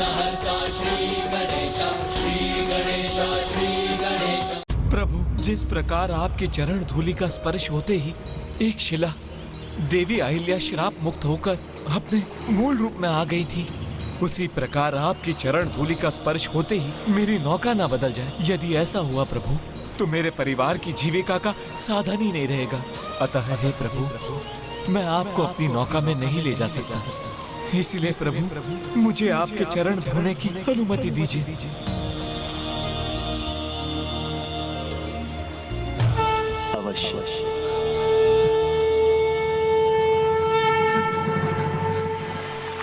विघ्नहर्ता श्री गणेश, श्री गणेश, श्री गणेश। प्रभु, जिस प्रकार आपके चरण धूलि का स्पर्श होते ही एक शिला देवी अहिल्या श्राप मुक्त होकर अपने मूल रूप में आ गई थी, उसी प्रकार आपकी चरण धूलि का स्पर्श होते ही मेरी नौका ना बदल जाए। यदि ऐसा हुआ प्रभु, तो मेरे परिवार की जीविका का साधन ही नहीं रहेगा। अतः हे प्रभु, मैं आपको अपनी नौका में नहीं ले जा सकता, इसलिए प्रभु मुझे आपके चरण धोने की अनुमति दीजिए। अवश्य।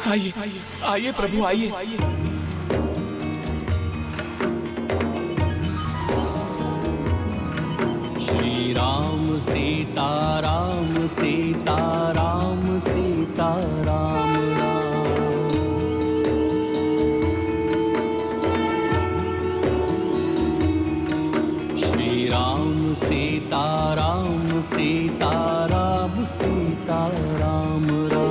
आइए आइए प्रभु, आइए। श्री राम सीता राम, सीता राम, सीता राम राम। श्री राम सीता राम, सीता राम, सीता राम राम।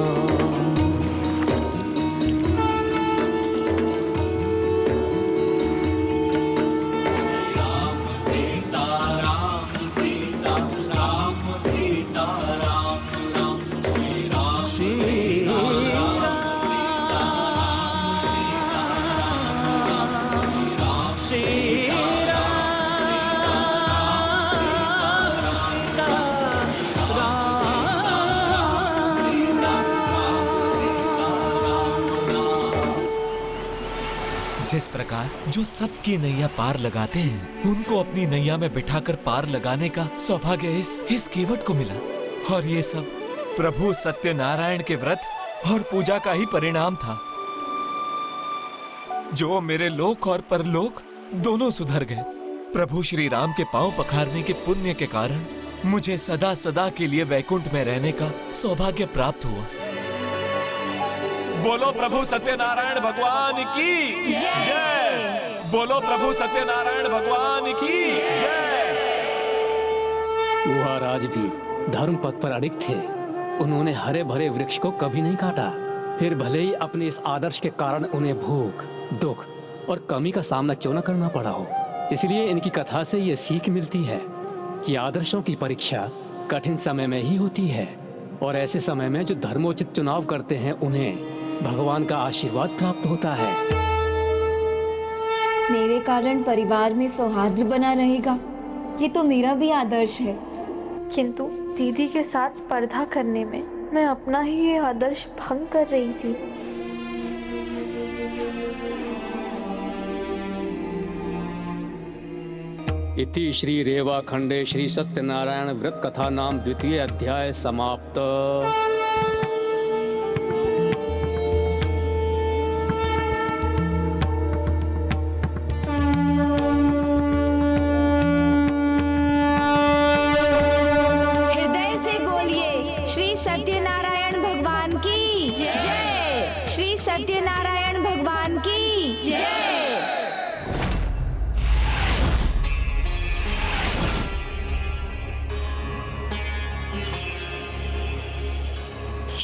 जिस प्रकार जो सबकी नैया पार लगाते हैं, उनको अपनी नैया में बिठाकर पार लगाने का सौभाग्य इस केवट को मिला। और ये सब प्रभु सत्यनारायण के व्रत और पूजा का ही परिणाम था, जो मेरे लोक और परलोक दोनों सुधर गए। प्रभु श्री राम के पांव पखारने के पुण्य के कारण मुझे सदा सदा के लिए वैकुंठ में रहने का सौभाग्य प्राप्त हुआ। बोलो प्रभु सत्यनारायण भगवान की जय। बोलो प्रभु सत्यनारायण भगवान की जय। महाराज भी धर्म पथ पर अडिग थे। उन्होंने हरे भरे वृक्ष को कभी नहीं काटा। फिर भले ही अपने इस आदर्श के कारण उन्हें भूख, दुख और कमी का सामना क्यों न करना पड़ा हो। इसलिए इनकी कथा से ये सीख मिलती है कि आदर्शों की परीक्षा कठिन समय में ही होती है, और ऐसे समय में जो धर्मोचित चुनाव करते हैं उन्हें भगवान का आशीर्वाद प्राप्त होता है। मेरे कारण परिवार में सौहार्द बना रहेगा, ये तो मेरा भी आदर्श है। किंतु दीदी के साथ स्पर्धा करने में मैं अपना ही ये आदर्श भंग कर रही थी। इति श्री रेवा खंडे श्री सत्यनारायण व्रत कथा नाम द्वितीय अध्याय समाप्त। सत्यनारायण भगवान की जय। श्री सत्यनारायण भगवान की जय।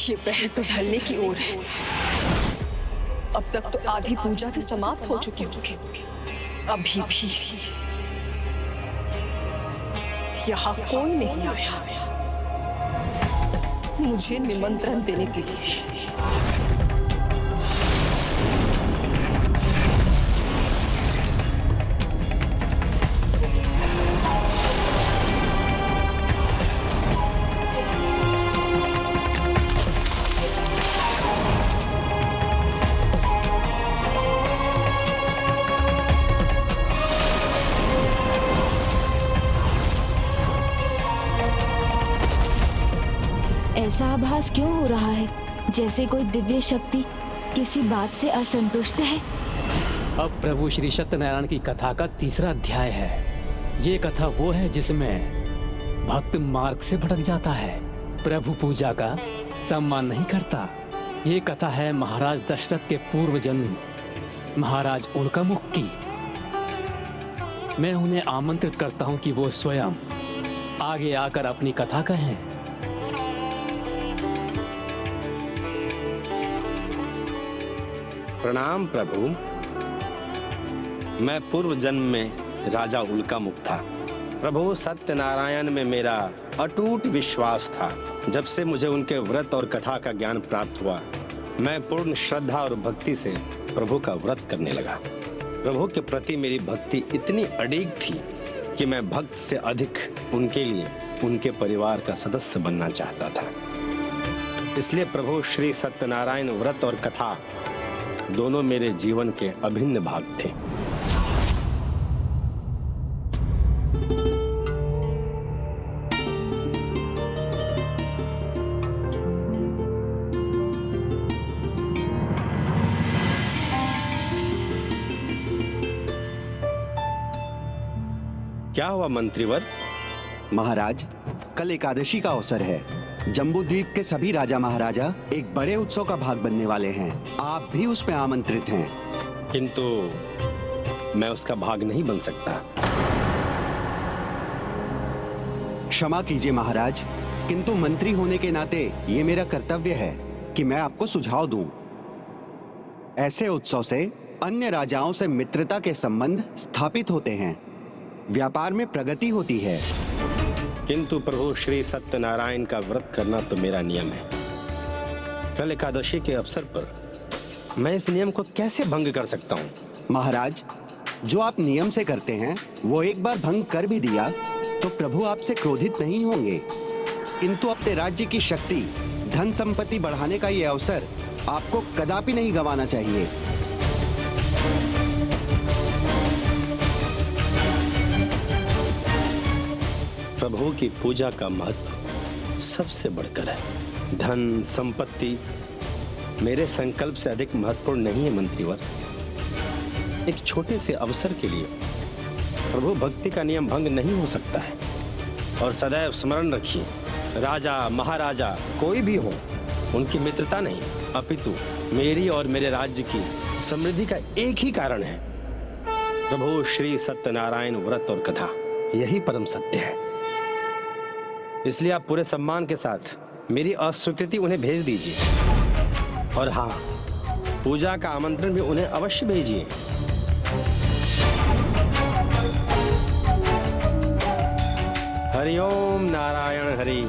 ये पहर तो ढलने की ओर है। अब तक तो आधी पूजा भी समाप्त हो चुकी होगी। अभी भी यहाँ कोई नहीं आया मुझे निमंत्रण देने के लिए। ऐसा आभास क्यों हो रहा है जैसे कोई दिव्य शक्ति किसी बात से असंतुष्ट है? अब प्रभु श्री सत्यनारायण की कथा का तीसरा अध्याय है। ये कथा वो है जिसमें भक्त मार्ग से भटक जाता है, प्रभु पूजा का सम्मान नहीं करता। ये कथा है महाराज दशरथ के पूर्व जन्म महाराज उल्कामुख की। मैं उन्हें आमंत्रित करता हूँ कि वो स्वयं आगे आकर अपनी कथा कहें। प्रणाम प्रभु। मैं पूर्व जन्म में राजा उल्कामुख था। प्रभु, सत्यनारायण में मेरा अटूट विश्वास था। जब से मुझे उनके व्रत और कथा का ज्ञान प्राप्त हुआ, मैं पूर्ण श्रद्धा और भक्ति से प्रभु का व्रत करने लगा। प्रभु के प्रति मेरी भक्ति इतनी अडिग थी कि मैं भक्त से अधिक उनके लिए उनके परिवार का सदस्य बनना चाहता था। इसलिए प्रभु, श्री सत्यनारायण व्रत और कथा दोनों मेरे जीवन के अभिन्न भाग थे। क्या हुआ मंत्रीवर? महाराज, कल एकादशी का अवसर है। जम्बूद्वीप के सभी राजा महाराजा एक बड़े उत्सव का भाग बनने वाले हैं। आप भी उसमें आमंत्रित हैं। किंतु मैं उसका भाग नहीं बन सकता। क्षमा कीजिए महाराज, किंतु मंत्री होने के नाते ये मेरा कर्तव्य है कि मैं आपको सुझाव दूं। ऐसे उत्सव से अन्य राजाओं से मित्रता के संबंध स्थापित होते हैं, व्यापार में प्रगति होती है। किंतु प्रभु, श्री सत्यनारायण का व्रत करना तो मेरा नियम है। कल एकादशी के अवसर पर मैं इस नियम को कैसे भंग कर सकता हूँ? महाराज, जो आप नियम से करते हैं वो एक बार भंग कर भी दिया तो प्रभु आपसे क्रोधित नहीं होंगे। किंतु अपने राज्य की शक्ति, धन संपत्ति बढ़ाने का ये अवसर आपको कदापि नहीं गंवाना चाहिए। प्रभु की पूजा का महत्व सबसे बढ़कर है। धन संपत्ति मेरे संकल्प से अधिक महत्वपूर्ण नहीं है मंत्रीवर। एक छोटे से अवसर के लिए प्रभु भक्ति का नियम भंग नहीं हो सकता है। और सदैव स्मरण रखिए, राजा महाराजा कोई भी हो, उनकी मित्रता नहीं अपितु मेरी और मेरे राज्य की समृद्धि का एक ही कारण है, प्रभु श्री सत्यनारायण व्रत और कथा। यही परम सत्य है। इसलिए आप पूरे सम्मान के साथ मेरी अस्वीकृति उन्हें भेज दीजिए। और हाँ, पूजा का आमंत्रण भी उन्हें अवश्य भेजिए। हरिओम नारायण हरि।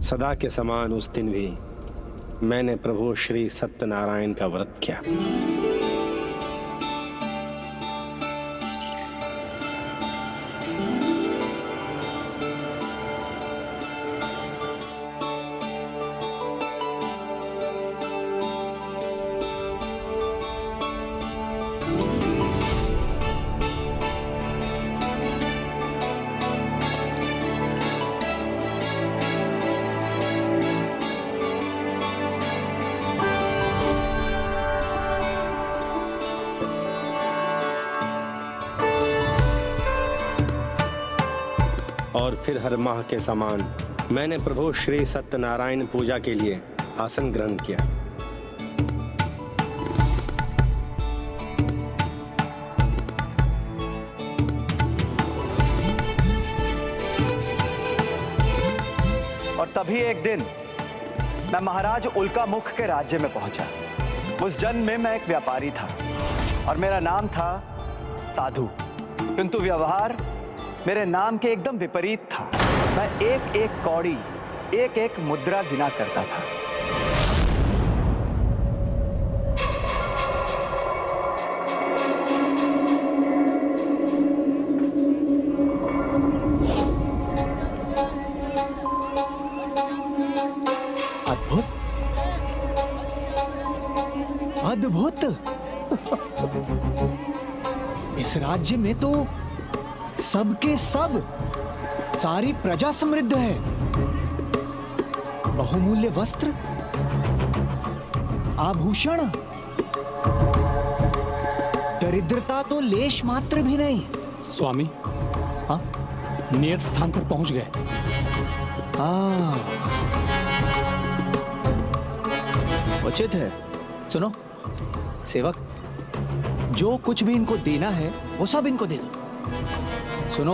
सदा के समान उस दिन भी मैंने प्रभु श्री सत्यनारायण का व्रत किया। और फिर हर माह के समान मैंने प्रभु श्री सत्यनारायण पूजा के लिए आसन ग्रहण किया। और तभी एक दिन मैं महाराज उल्कामुख के राज्य में पहुंचा। उस जन्म में मैं एक व्यापारी था और मेरा नाम था साधु, किंतु व्यवहार मेरे नाम के एकदम विपरीत था। मैं एक एक कौड़ी, एक एक मुद्रा गिना करता था। अद्भुत, अद्भुत। इस राज्य में तो सबके सब, सारी प्रजा समृद्ध है। बहुमूल्य वस्त्र, आभूषण, दरिद्रता तो लेश मात्र भी नहीं। स्वामी, हाँ, नियत स्थान पर पहुंच गए। उचित है। सुनो सेवक, जो कुछ भी इनको देना है वो सब इनको दे दो। सुनो,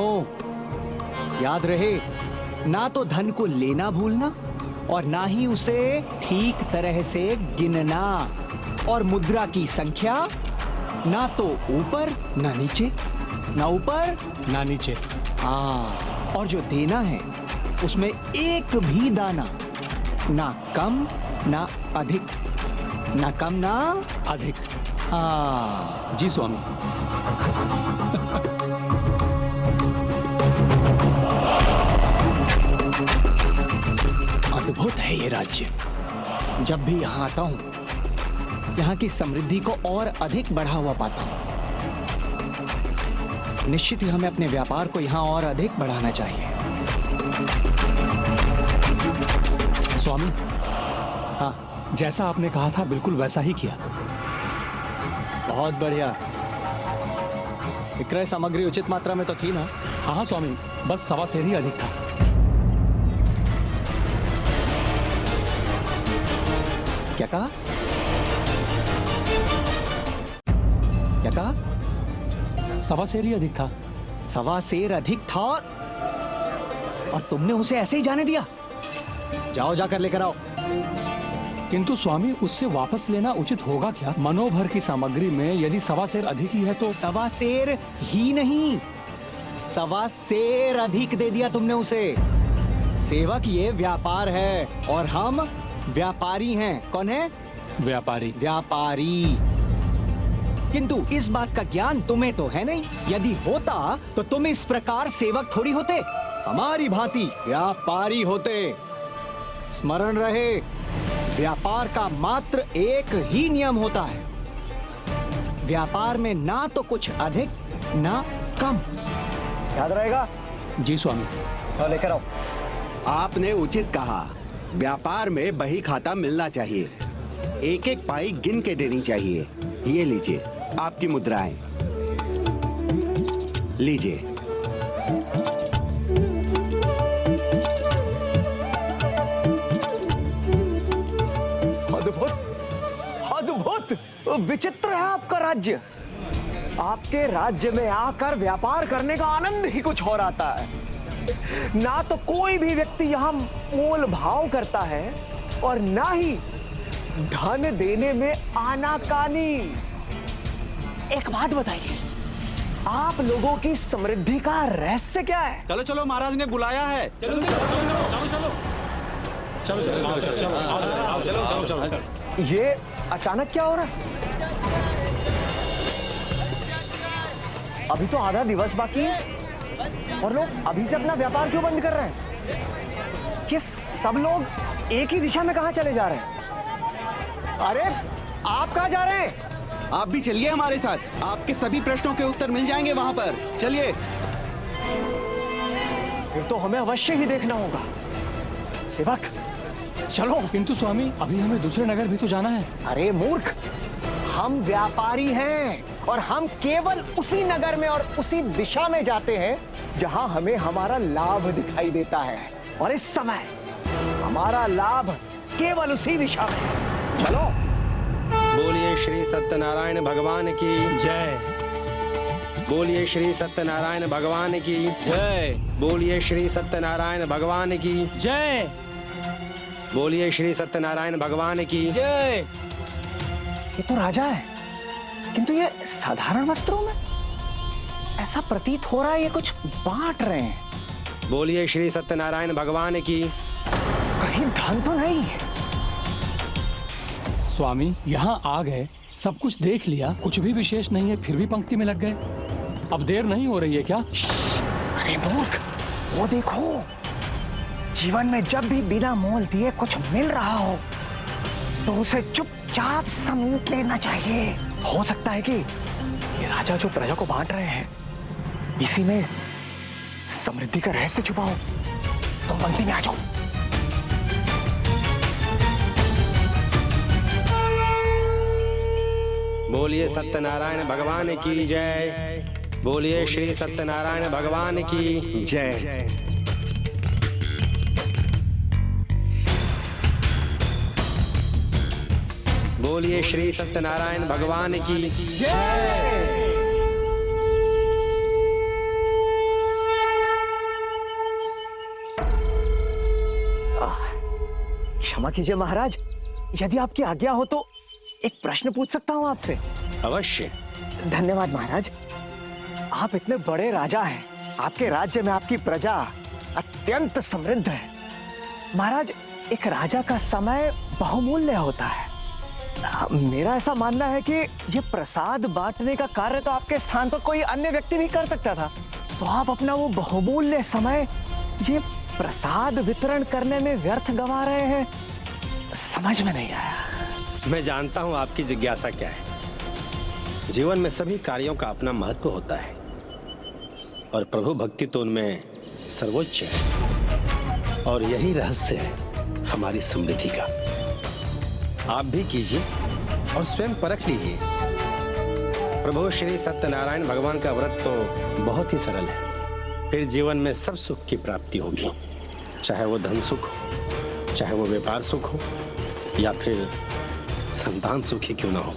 याद रहे, ना तो धन को लेना भूलना और ना ही उसे ठीक तरह से गिनना। और मुद्रा की संख्या ना तो ऊपर ना नीचे, ना ऊपर ना नीचे। हाँ, और जो देना है उसमें एक भी दाना ना कम ना अधिक, ना कम ना अधिक। हाँ जी स्वामी। अद्भुत है ये राज्य। जब भी यहाँ आता हूँ यहाँ की समृद्धि को और अधिक बढ़ा हुआ पाता हूँ। निश्चित ही हमें अपने व्यापार को यहाँ और अधिक बढ़ाना चाहिए। स्वामी, हाँ, जैसा आपने कहा था बिल्कुल वैसा ही किया। बहुत बढ़िया। विक्रय सामग्री उचित मात्रा में तो थी ना? हाँ स्वामी, बस 1.25 सेर ही अधिक था। क्या कहा? क्या कहा? 1.25 सेर ही अधिक था। 1.25 सेर अधिक था और तुमने उसे ऐसे ही जाने दिया? जाओ जाकर लेकर आओ। किंतु स्वामी, उससे वापस लेना उचित होगा क्या? मनोभर की सामग्री में यदि 1.25 सेर अधिक ही है तो 1.25 सेर ही नहीं, 1.25 सेर अधिक दे दिया तुमने उसे। सेवक, ये व्यापार है और हम व्यापारी हैं। कौन है? व्यापारी। व्यापारी। किंतु इस बात का ज्ञान तुम्हें तो है नहीं। यदि होता तो तुम इस प्रकार सेवक थोड़ी होते, हमारी भांति व्यापारी होते। स्मरण रहे, व्यापार का मात्र एक ही नियम होता है। व्यापार में ना तो कुछ अधिक ना कम। याद रहेगा? जी स्वामी। तो लेकर आओ। आपने उचित कहा। व्यापार में बही खाता मिलना चाहिए। एक एक पाई गिन के देनी चाहिए। ये लीजिए आपकी मुद्राएं। लीजिए। अद्भुत, अद्भुत, विचित्र है आपका राज्य। आपके राज्य में आकर व्यापार करने का आनंद ही कुछ और आता है। ना तो कोई भी व्यक्ति यहाँ मोल भाव करता है और ना ही धन देने में आनाकानी। एक बात बताइए, आप लोगों की समृद्धि का रहस्य क्या है? चलो चलो, महाराज ने बुलाया है। चलो चलो चलो। ये अचानक क्या हो रहा है? अभी तो आधा दिवस बाकी है और लोग अभी से अपना व्यापार क्यों बंद कर रहे हैं? कि सब लोग एक ही दिशा में कहां चले जा रहे हैं? अरे आप कहां जा रहे हैं? आप भी चलिए हमारे साथ। आपके सभी प्रश्नों के उत्तर मिल जाएंगे वहां पर। चलिए। फिर तो हमें अवश्य ही देखना होगा। सेवक चलो। किंतु स्वामी, अभी हमें दूसरे नगर भी तो जाना है। अरे मूर्ख, हम व्यापारी हैं और हम केवल उसी नगर में और उसी दिशा में जाते हैं जहां हमें हमारा लाभ दिखाई देता है। और इस समय हमारा लाभ केवल उसी दिशा में। चलो। बोलिए श्री सत्यनारायण भगवान की जय। बोलिए श्री सत्यनारायण भगवान की जय। बोलिए श्री सत्यनारायण भगवान की जय। बोलिए श्री सत्यनारायण भगवान की जय। ये तो राजा है, किंतु ये साधारण वस्त्रों में। ऐसा प्रतीत हो रहा है ये कुछ बांट रहे हैं। बोलिए श्री सत्यनारायण भगवान की। कहीं धन तो नहीं? स्वामी, यहाँ आ गए, सब कुछ देख लिया, कुछ भी विशेष नहीं है, फिर भी पंक्ति में लग गए। अब देर नहीं हो रही है क्या? अरे मूर्ख, वो देखो। जीवन में जब भी बिना मोल दिए कुछ मिल रहा हो तो उसे चुपचाप समेट लेना चाहिए। हो सकता है कि ये राजा जो प्रजा को बांट रहे हैं इसी में समृद्धि का रहस्य छुपा हो। तुम पंक्ति में आ जाओ। बोलिए सत्यनारायण भगवान की जय। बोलिए श्री सत्यनारायण भगवान की जय। बोलिए श्री सत्यनारायण भगवान की जय। क्षमा कीजिए महाराज, यदि आपकी आज्ञा हो तो एक प्रश्न पूछ सकता हूँ आपसे? अवश्य। धन्यवाद महाराज। आप इतने बड़े राजा हैं, आपके राज्य में आपकी प्रजा अत्यंत समृद्ध है। महाराज, एक राजा का समय बहुमूल्य होता है। मेरा ऐसा मानना है कि ये प्रसाद बांटने का कार्य तो आपके स्थान पर कोई अन्य व्यक्ति भी कर सकता था, तो आप अपना वो बहुमूल्य समय ये प्रसाद वितरण करने में व्यर्थ गंवा रहे हैं। समझ में नहीं आया। मैं जानता हूं आपकी जिज्ञासा क्या है। जीवन में सभी कार्यों का अपना महत्व होता है और प्रभु भक्ति तो उनमें सर्वोच्च है, और यही रहस्य है हमारी समृद्धि का। आप भी कीजिए और स्वयं परख लीजिए। प्रभु श्री सत्यनारायण भगवान का व्रत तो बहुत ही सरल है, फिर जीवन में सब सुख की प्राप्ति होगी, चाहे वो धन सुख हो, चाहे वो व्यापार सुख हो, या फिर संतान सुख ही क्यों ना हो।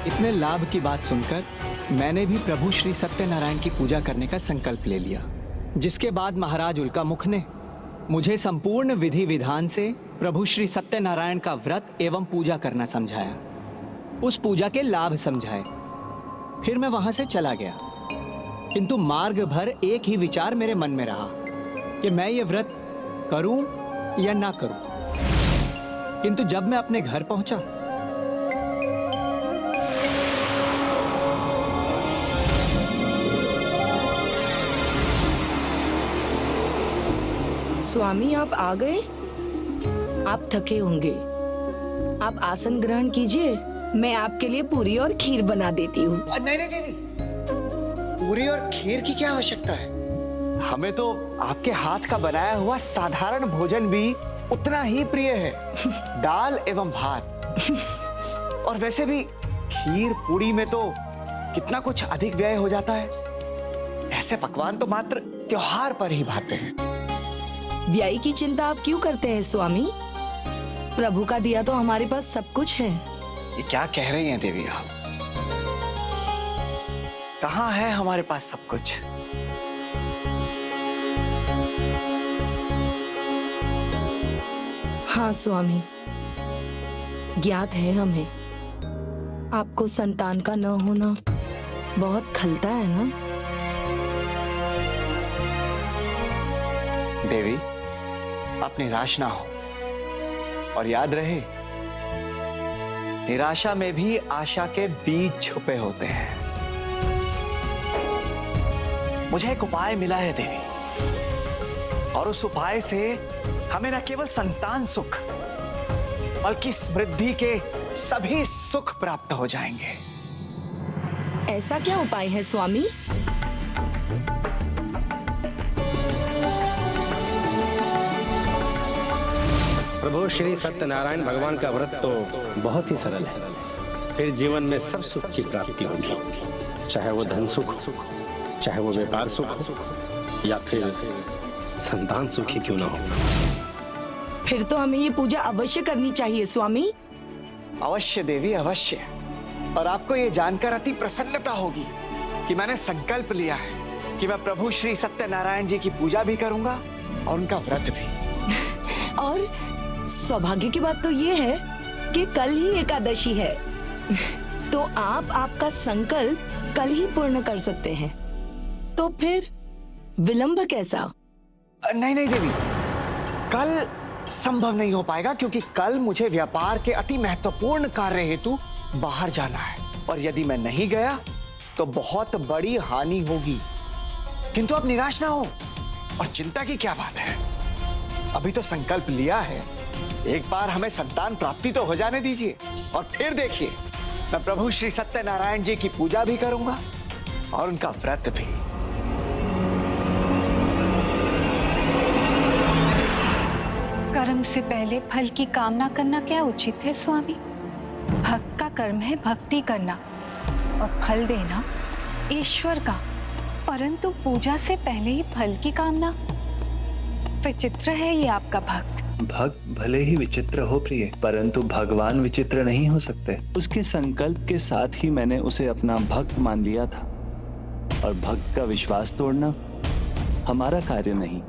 इतने लाभ की बात सुनकर मैंने भी प्रभु श्री सत्यनारायण की पूजा करने का संकल्प ले लिया, जिसके बाद महाराज उल्कामुख ने मुझे संपूर्ण विधि विधान से प्रभु श्री सत्यनारायण का व्रत एवं पूजा करना समझाया, उस पूजा के लाभ समझाए। फिर मैं वहां से चला गया, किंतु मार्ग भर एक ही विचार मेरे मन में रहा कि मैं ये व्रत करूं या ना करूं। किंतु जब मैं अपने घर पहुंचा स्वामी, आप आ गए? आप थके होंगे, आप आसन ग्रहण कीजिए, मैं आपके लिए पूरी और खीर बना देती हूँ। नहीं नहीं देवी, पूरी और खीर की क्या आवश्यकता है? हमें तो आपके हाथ का बनाया हुआ साधारण भोजन भी उतना ही प्रिय है, दाल एवं भात। और वैसे भी खीर पूरी में तो कितना कुछ अधिक व्यय हो जाता है। ऐसे पकवान तो मात्र त्योहार पर ही भाते हैं। व्यय की चिंता आप क्यों करते हैं स्वामी? प्रभु का दिया तो हमारे पास सब कुछ है। ये क्या कह रही हैं देवी आप? कहाँ है हमारे पास सब कुछ? हाँ स्वामी, ज्ञात है हमें, आपको संतान का न होना बहुत खलता है ना? देवी, आप निराश ना हो, और याद रहे, निराशा में भी आशा के बीज छुपे होते हैं। मुझे एक उपाय मिला है देवी, और उस उपाय से हमें न केवल संतान सुख बल्कि समृद्धि के सभी सुख प्राप्त हो जाएंगे। ऐसा क्या उपाय है स्वामी? प्रभु श्री सत्यनारायण भगवान का व्रत तो बहुत ही सरल है, फिर जीवन में सब सुख की प्राप्ति होगी, चाहे वो धन सुख हो, चाहे वो व्यापार सुख हो, या फिर संतान सुख ही क्यों ना हो। फिर तो हमें ये पूजा अवश्य करनी चाहिए स्वामी। अवश्य देवी, अवश्य। और आपको ये जानकर अति प्रसन्नता होगी कि मैंने संकल्प लिया है कि मैं प्रभु श्री सत्यनारायण जी की पूजा भी करूंगा और उनका व्रत भी। और सौभाग्य की बात तो ये है कि कल ही एकादशी है, तो आप आपका संकल्प कल ही पूर्ण कर सकते हैं। तो फिर विलंब कैसा? नहीं नहीं देवी, कल संभव नहीं हो पाएगा, क्योंकि कल मुझे व्यापार के अति महत्वपूर्ण कार्य हेतु बाहर जाना है, और यदि मैं नहीं गया तो बहुत बड़ी हानि होगी। किंतु आप निराश ना हो, और चिंता की क्या बात है, अभी तो संकल्प लिया है, एक बार हमें संतान प्राप्ति तो हो जाने दीजिए, और फिर देखिए, मैं प्रभु श्री सत्यनारायण जी की पूजा भी करूंगा और उनका व्रत भी। कर्म से पहले फल की कामना करना क्या उचित है स्वामी? भक्त का कर्म है भक्ति करना और फल देना ईश्वर का, परंतु पूजा से पहले ही फल की कामना। विचित्र है ये आपका भक्त। भक्त भले ही विचित्र हो प्रिय, परंतु भगवान विचित्र नहीं हो सकते। उसके संकल्प के साथ ही मैंने उसे अपना भक्त मान लिया था, और भक्त का विश्वास तोड़ना हमारा कार्य नहीं,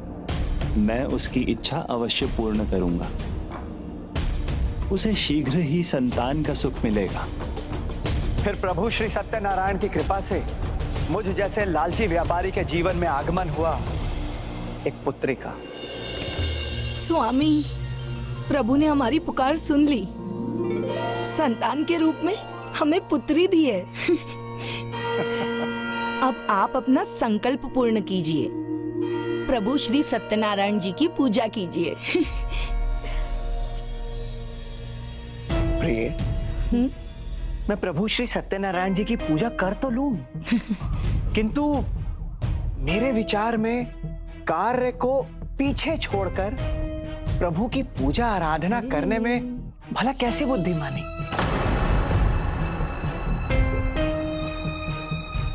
मैं उसकी इच्छा अवश्य पूर्ण करूंगा। उसे शीघ्र ही संतान का सुख मिलेगा। फिर प्रभु श्री सत्यनारायण की कृपा से मुझ जैसे लालची व्यापारी के जीवन में आगमन हुआ एक पुत्री का। स्वामी, प्रभु ने हमारी पुकार सुन ली, संतान के रूप में हमें पुत्री दी है। अब आप अपना संकल्प पूर्ण कीजिए, प्रभु श्री सत्यनारायण जी की पूजा कीजिए। प्रिय, मैं प्रभु श्री सत्यनारायण जी की पूजा कर तो लूं, किंतु मेरे विचार में कार्य को पीछे छोड़कर प्रभु की पूजा आराधना करने में भला कैसे बुद्धिमानी।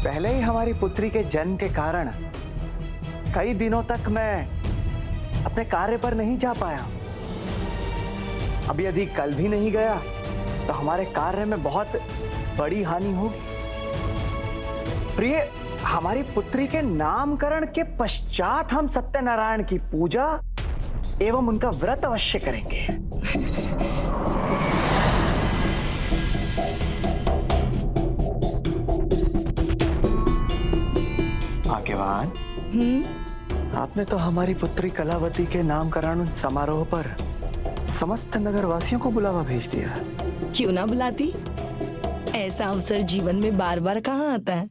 पहले ही हमारी पुत्री के जन्म के कारण कई दिनों तक मैं अपने कार्य पर नहीं जा पाया। अब यदि कल भी नहीं गया तो हमारे कार्य में बहुत बड़ी हानि होगी। प्रिय, हमारी पुत्री के नामकरण के पश्चात हम सत्यनारायण की पूजा एवं उनका व्रत अवश्य करेंगे। भाग्यवान, आपने तो हमारी पुत्री कलावती के नामकरण समारोह पर समस्त नगरवासियों को बुलावा भेज दिया। क्यों ना बुलाती, ऐसा अवसर जीवन में बार बार कहाँ आता है।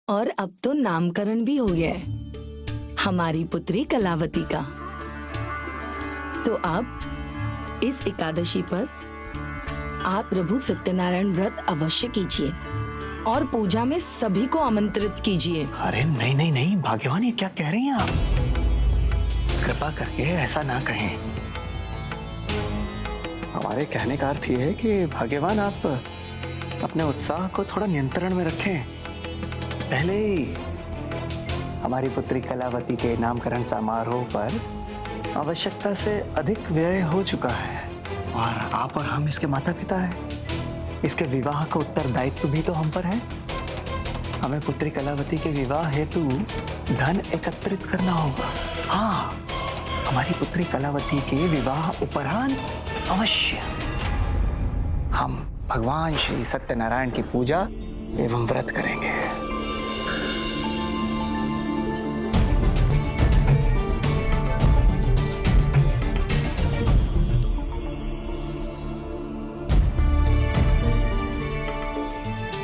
और अब तो नामकरण भी हो गया है हमारी पुत्री कलावती का। तो अब इस एकादशी पर आप प्रभु सत्यनारायण व्रत अवश्य कीजिए और पूजा में सभी को आमंत्रित कीजिए। अरे नहीं नहीं नहीं भाग्यवान, ये क्या कह रही हैं आप? कृपा करके ऐसा ना कहें। हमारे कहने का अर्थ ये है कि भाग्यवान आप अपने उत्साह को थोड़ा नियंत्रण में रखें। पहले ही हमारी पुत्री कलावती के नामकरण समारोह पर आवश्यकता से अधिक व्यय हो चुका है और आप और हम इसके माता पिता हैं। इसके विवाह का उत्तरदायित्व भी तो हम पर है। हमें पुत्री कलावती के विवाह हेतु धन एकत्रित करना होगा। हाँ, हमारी पुत्री कलावती के विवाह उपरांत अवश्य हम भगवान श्री सत्यनारायण की पूजा एवं व्रत करेंगे।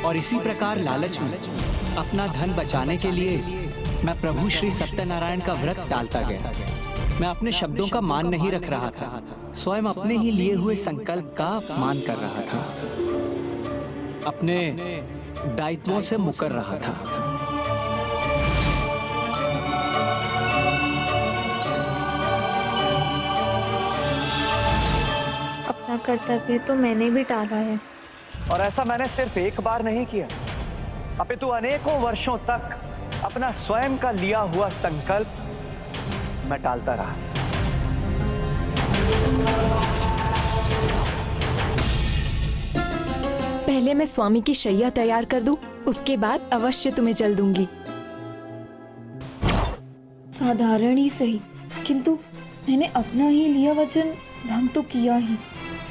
और इसी प्रकार लालच में अपना धन बचाने के लिए मैं प्रभु श्री सत्यनारायण का व्रत टालता गया। मैं अपने शब्दों का मान नहीं रख रहा था, स्वयं अपने ही लिए हुए संकल्प का अपमान कर रहा था, अपने दायित्वों से मुकर रहा था। अपना कर्तव्य तो मैंने भी टाला है। और ऐसा मैंने सिर्फ एक बार नहीं किया, अपितु अनेकों वर्षों तक अपना स्वयं का लिया हुआ संकल्प मैं टालता रहा। पहले मैं स्वामी की शैया तैयार कर दूं, उसके बाद अवश्य तुम्हें जल दूंगी। साधारण ही सही, किंतु मैंने अपना ही लिया वचन भंग तो किया ही,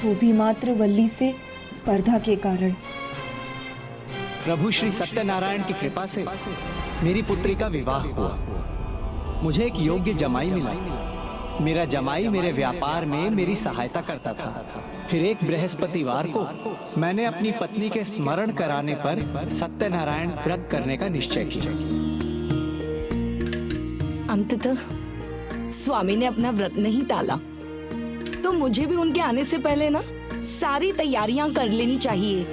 वो भी मात्र वल्ली से स्पर्धा के कारण। प्रभु श्री सत्यनारायण की कृपा से मेरी पुत्री का विवाह हुआ। मुझे एक योग्य जमाई मिला। मेरा जमाई मेरे व्यापार में मेरी सहायता करता था। फिर एक बृहस्पतिवार को मैंने अपनी पत्नी के स्मरण कराने पर सत्यनारायण व्रत करने का निश्चय किया। अंततः स्वामी ने अपना व्रत नहीं टाला, तो मुझे भी उनके आने से पहले ना सारी तैयारियां कर लेनी चाहिए।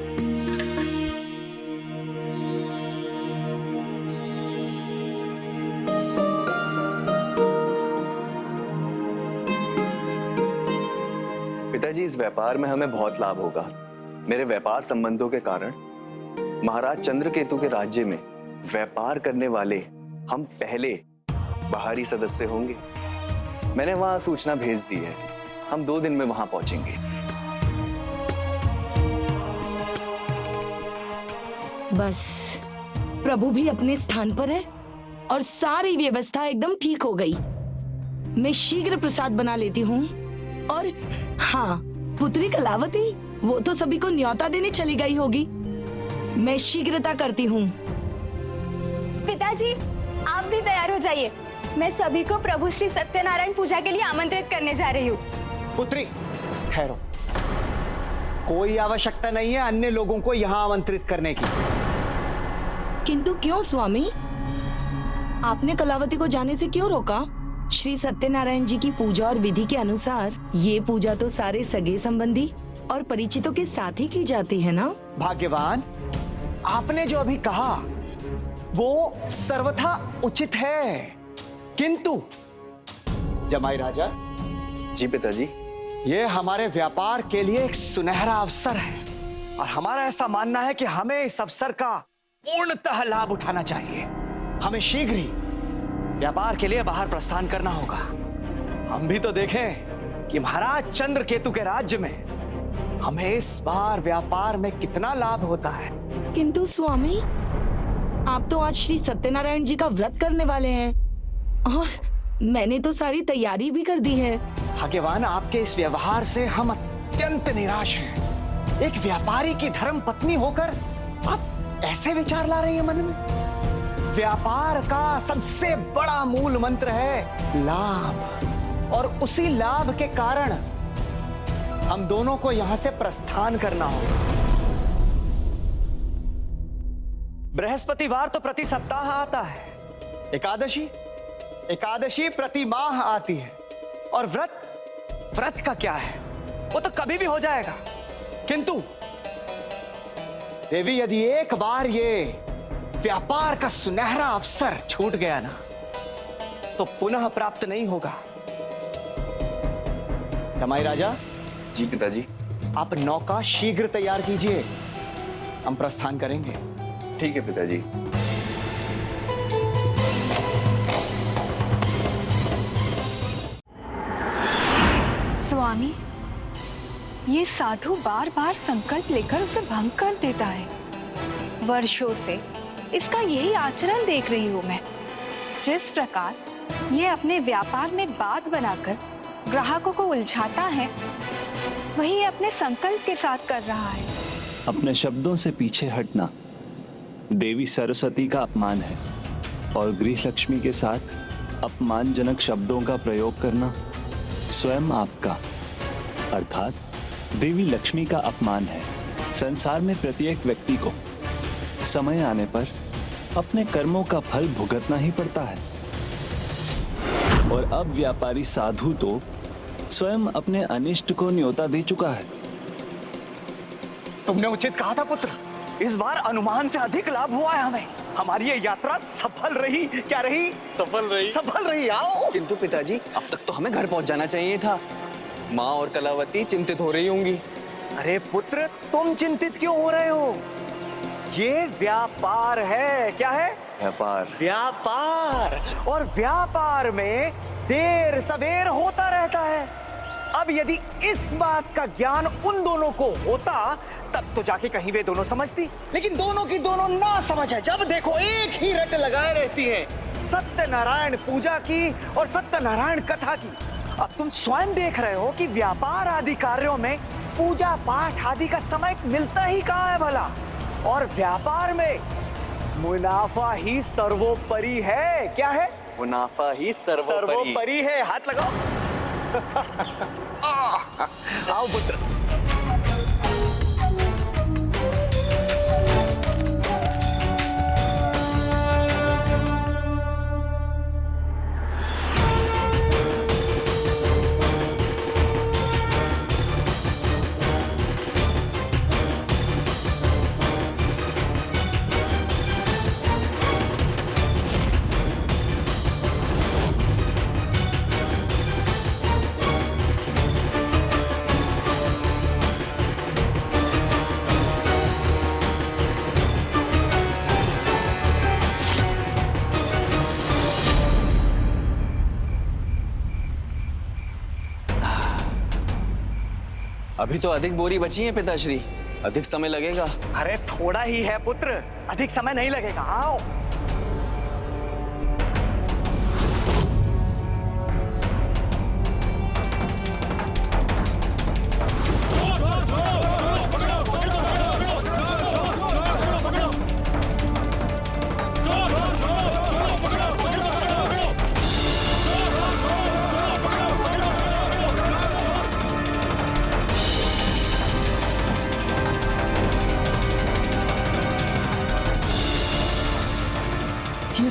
पिताजी, इस व्यापार में हमें बहुत लाभ होगा। मेरे व्यापार संबंधों के कारण महाराज चंद्रकेतु के राज्य में व्यापार करने वाले हम पहले बाहरी सदस्य होंगे। मैंने वहां सूचना भेज दी है, हम 2 दिन में वहां पहुंचेंगे। बस प्रभु भी अपने स्थान पर है और सारी व्यवस्था एकदम ठीक हो गई। मैं शीघ्र प्रसाद बना लेती हूँ। और हाँ, पुत्री कलावती वो तो सभी को न्योता देने चली गई होगी। मैं शीघ्रता करती हूँ। पिताजी, आप भी तैयार हो जाइए। मैं सभी को प्रभु श्री सत्यनारायण पूजा के लिए आमंत्रित करने जा रही हूँ। पुत्री, ठहरो। कोई आवश्यकता नहीं है अन्य लोगों को यहाँ आमंत्रित करने की। किंतु क्यों स्वामी? आपने कलावती को जाने से क्यों रोका? श्री सत्यनारायण जी की पूजा और विधि के अनुसार ये पूजा तो सारे सगे संबंधी और परिचितों के साथ ही की जाती है ना? भाग्यवान, आपने जो अभी कहा वो सर्वथा उचित है, किंतु जमाई राजा। जी पिताजी। ये हमारे व्यापार के लिए एक सुनहरा अवसर है और हमारा ऐसा मानना है कि हमें इस अवसर का पूर्णतः लाभ उठाना चाहिए। हमें शीघ्र ही व्यापार के लिए बाहर प्रस्थान करना होगा। हम भी तो देखें कि महाराज चंद्रकेतु के राज्य में हमें इस बार व्यापार में कितना लाभ होता है। किंतु स्वामी, आप तो आज श्री सत्यनारायण जी का व्रत करने वाले हैं और मैंने तो सारी तैयारी भी कर दी है। भाग्यवान, आपके इस व्यवहार से हम अत्यंत निराश हैं। एक व्यापारी की धर्म पत्नी होकर आप ऐसे विचार ला रही हैं मन में। व्यापार का सबसे बड़ा मूल मंत्र है लाभ, और उसी लाभ के कारण हम दोनों को यहां से प्रस्थान करना होगा। बृहस्पतिवार तो प्रति सप्ताह आता है, एकादशी प्रति माह आती है, और व्रत का क्या है, वो तो कभी भी हो जाएगा। किंतु देवी, यदि एक बार ये व्यापार का सुनहरा अवसर छूट गया ना, तो पुनः प्राप्त नहीं होगा। जमाई राजा। जी पिताजी। आप नौका शीघ्र तैयार कीजिए, हम प्रस्थान करेंगे। ठीक है पिताजी। स्वामी, ये साधु बार बार संकल्प लेकर उसे भंग कर देता है। वर्षों से इसका यही आचरण देख रही हूं मैं। जिस प्रकार ये अपने व्यापार में बात बनाकर ग्राहकों को उलझाता है, वही अपने संकल्प के साथ कर रहा है। अपने शब्दों से पीछे हटना देवी सरस्वती का अपमान है, और गृह लक्ष्मी के साथ अपमानजनक शब्दों का प्रयोग करना स्वयं आपका अर्थात देवी लक्ष्मी का अपमान है। संसार में प्रत्येक व्यक्ति को समय आने पर अपने कर्मों का फल भुगतना ही पड़ता है, और अब व्यापारी साधु तो स्वयं अपने अनिष्ट को न्योता दे चुका है। तुमने उचित कहा था पुत्र, इस बार अनुमान से अधिक लाभ हुआ है हमें। हमारी ये यात्रा सफल रही। क्या रही? सफल रही। आओ। किंतु पिताजी, अब तक तो हमें घर पहुंच जाना चाहिए था। माँ और कलावती चिंतित हो रही होंगी। अरे पुत्र, तुम चिंतित क्यों हो रहे हो? ये व्यापार है। क्या है? व्यापार। और व्यापार में देर सवेर होता रहता है। अब यदि इस बात का ज्ञान उन दोनों को होता, तब तो जाके कहीं वे दोनों समझती, लेकिन दोनों की दोनों ना समझ है। जब देखो एक ही रट लगाए रहती है, सत्यनारायण पूजा की और सत्यनारायण कथा की। अब तुम स्वयं देख रहे हो कि व्यापार आदि कार्यों में पूजा पाठ आदि का समय मिलता ही कहाँ है भला। और व्यापार में मुनाफा ही सर्वोपरि है। क्या है? मुनाफा ही सर्वोपरि है। हाथ लगाओ। आओ पुत्र। अभी तो अधिक बोरी बची है पिताश्री, अधिक समय लगेगा। अरे थोड़ा ही है पुत्र, अधिक समय नहीं लगेगा। आओ।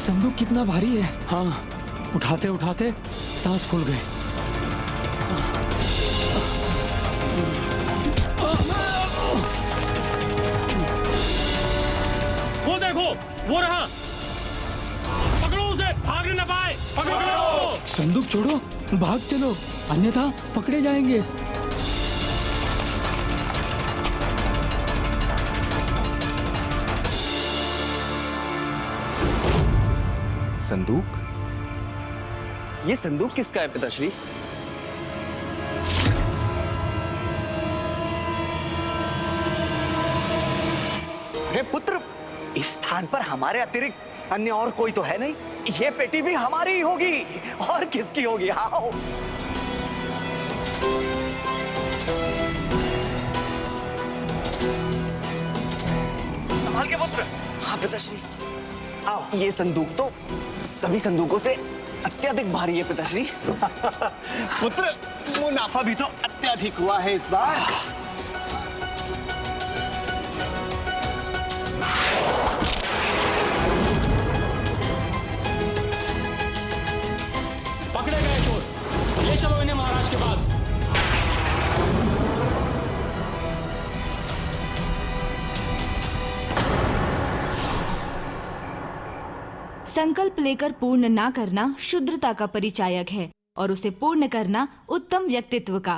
संदूक कितना भारी है। हाँ, उठाते उठाते सांस फूल गए। वो देखो, वो रहा। पकड़ो उसे, भाग न पाए। पकड़ो। संदूक छोड़ो, भाग चलो, अन्यथा पकड़े जाएंगे। संदूक? ये संदूक किसका है पिताश्री? हे पुत्र, इस स्थान पर हमारे अतिरिक्त अन्य और कोई तो है नहीं। ये पेटी भी हमारी ही होगी, और किसकी होगी? आओ। संभाल के पुत्र। हाँ पिताश्री। ये संदूक तो सभी संदूकों से अत्यधिक भारी है पिताश्री। पुत्र, मुनाफा भी तो अत्यधिक हुआ है इस बार। पकड़े गए चोर, ले चलो इन्हें महाराज के पास। संकल्प लेकर पूर्ण ना करना शुद्रता का परिचायक है और उसे पूर्ण करना उत्तम व्यक्तित्व का।